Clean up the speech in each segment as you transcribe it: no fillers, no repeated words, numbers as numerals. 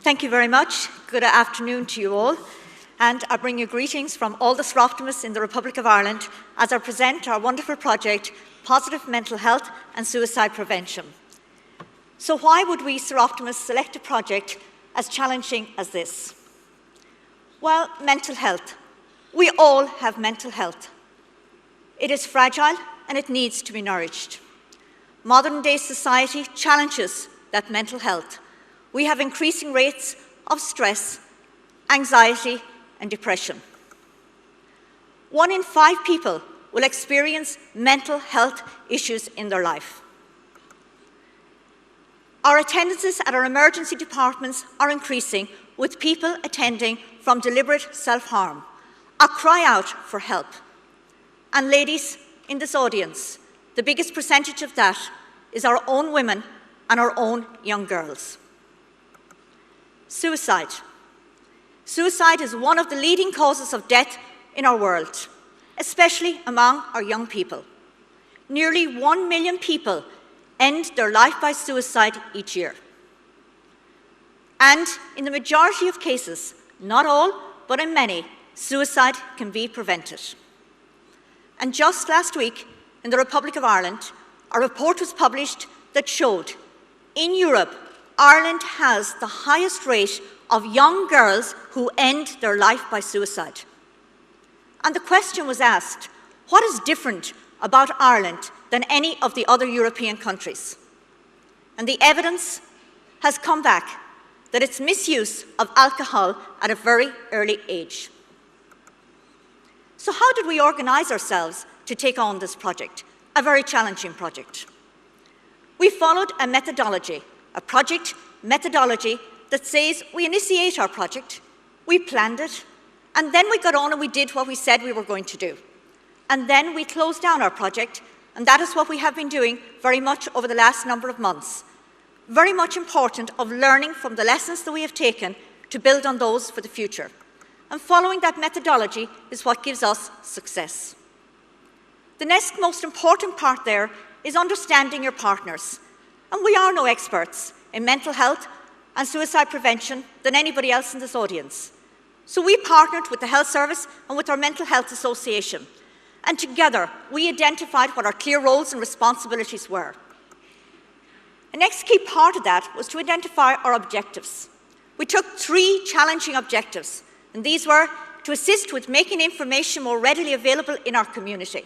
Thank you very much. Good afternoon to you all. And I bring you greetings from all the Soroptimists in the Republic of Ireland as I present our wonderful project, Positive Mental Health and Suicide Prevention. So why would we Soroptimists select a project as challenging as this? Well, mental health. We all have mental health. It is fragile and it needs to be nourished. Modern-day society challenges that mental health. We have increasing rates of stress, anxiety, and depression. 1 in 5 people will experience mental health issues in their life. Our attendances at our emergency departments are increasing, with people attending from deliberate self-harm, a cry out for help. And ladies in this audience, the biggest percentage of that is our own women and our own young girls. Suicide. Suicide is one of the leading causes of death in our world, especially among our young people. Nearly 1 million people end their life by suicide each year. And in the majority of cases, not all, but in many, suicide can be prevented. And just last week, in the Republic of Ireland, a report was published that showed in Europe, Ireland has the highest rate of young girls who end their life by suicide. And the question was asked, what is different about Ireland than any of the other European countries? And the evidence has come back that it's misuse of alcohol at a very early age. So how did we organise ourselves to take on this project, a very challenging project? We followed a methodology, a project methodology that says we initiate our project, we planned it, and then we got on and we did what we said we were going to do. And then we closed down our project, and that is what we have been doing very much over the last number of months. Very much important of learning from the lessons that we have taken to build on those for the future. And following that methodology is what gives us success. The next most important part there is understanding your partners. And we are no experts in mental health and suicide prevention than anybody else in this audience. So we partnered with the Health Service and with our Mental Health Association. And together, we identified what our clear roles and responsibilities were. The next key part of that was to identify our objectives. We took 3 challenging objectives, and these were to assist with making information more readily available in our community,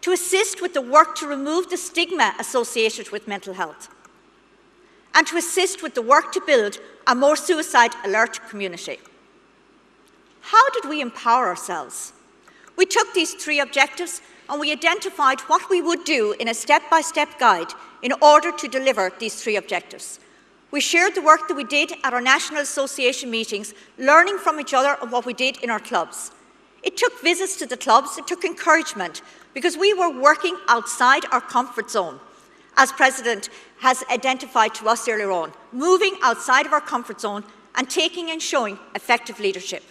to assist with the work to remove the stigma associated with mental health, and to assist with the work to build a more suicide alert community. How did we empower ourselves? We took these 3 objectives and we identified what we would do in a step-by-step guide in order to deliver these 3 objectives. We shared the work that we did at our National Association meetings, learning from each other on what we did in our clubs. It took visits to the clubs, it took encouragement, because we were working outside our comfort zone, as President has identified to us earlier on, moving outside of our comfort zone and taking and showing effective leadership.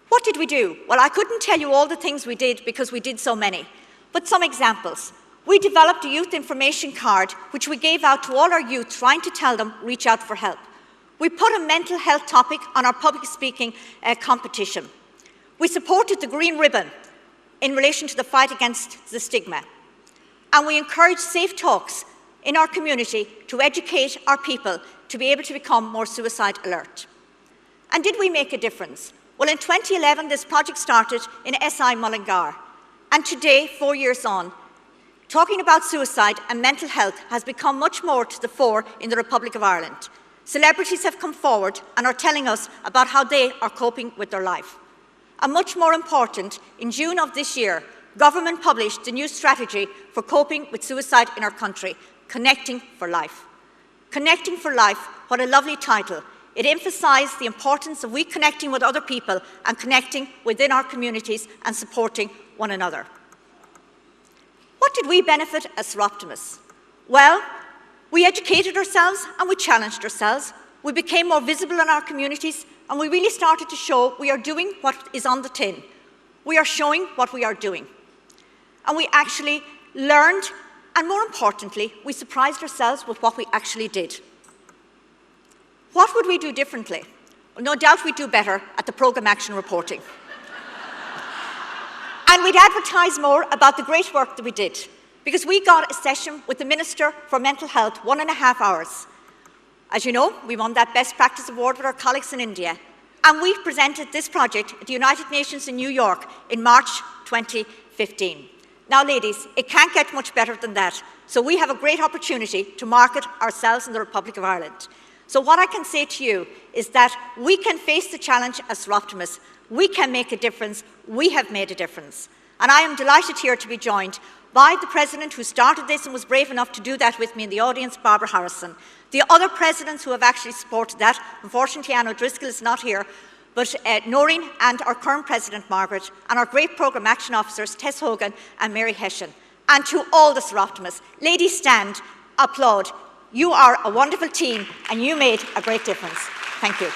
What did we do? Well, I couldn't tell you all the things we did because we did so many, but some examples. We developed a youth information card which we gave out to all our youth, trying to tell them, reach out for help. We put a mental health topic on our public speaking competition. We supported the Green Ribbon in relation to the fight against the stigma. And we encouraged safe talks in our community to educate our people to be able to become more suicide alert. And did we make a difference? Well, in 2011, this project started in SI Mullingar. And today, 4 years on, talking about suicide and mental health has become much more to the fore in the Republic of Ireland. Celebrities have come forward and are telling us about how they are coping with their life. And much more important, in June of this year, government published the new strategy for coping with suicide in our country, Connecting for Life. Connecting for Life, what a lovely title. It emphasised the importance of we connecting with other people and connecting within our communities and supporting one another. What did we benefit as Soroptimists? Well, we educated ourselves and we challenged ourselves. We became more visible in our communities and we really started to show we are doing what is on the tin. We are showing what we are doing. And we actually learned, and more importantly, we surprised ourselves with what we actually did. What would we do differently? Well, no doubt we'd do better at the programme action reporting. And we'd advertise more about the great work that we did, because we got a session with the Minister for Mental Health, 1.5 hours. As you know, we won that Best Practice Award with our colleagues in India, and we presented this project at the United Nations in New York in March 2015. Now, ladies, it can't get much better than that, so we have a great opportunity to market ourselves in the Republic of Ireland. So what I can say to you is that we can face the challenge as Soroptimists. We can make a difference. We have made a difference. And I am delighted here to be joined by the President who started this and was brave enough to do that with me in the audience, Barbara Harrison. The other Presidents who have actually supported that, unfortunately Anne O'Driscoll is not here, but Noreen and our current President, Margaret, and our great Programme Action Officers, Tess Hogan and Mary Hession. And to all the Soroptimists, ladies stand, applaud. You are a wonderful team and you made a great difference. Thank you.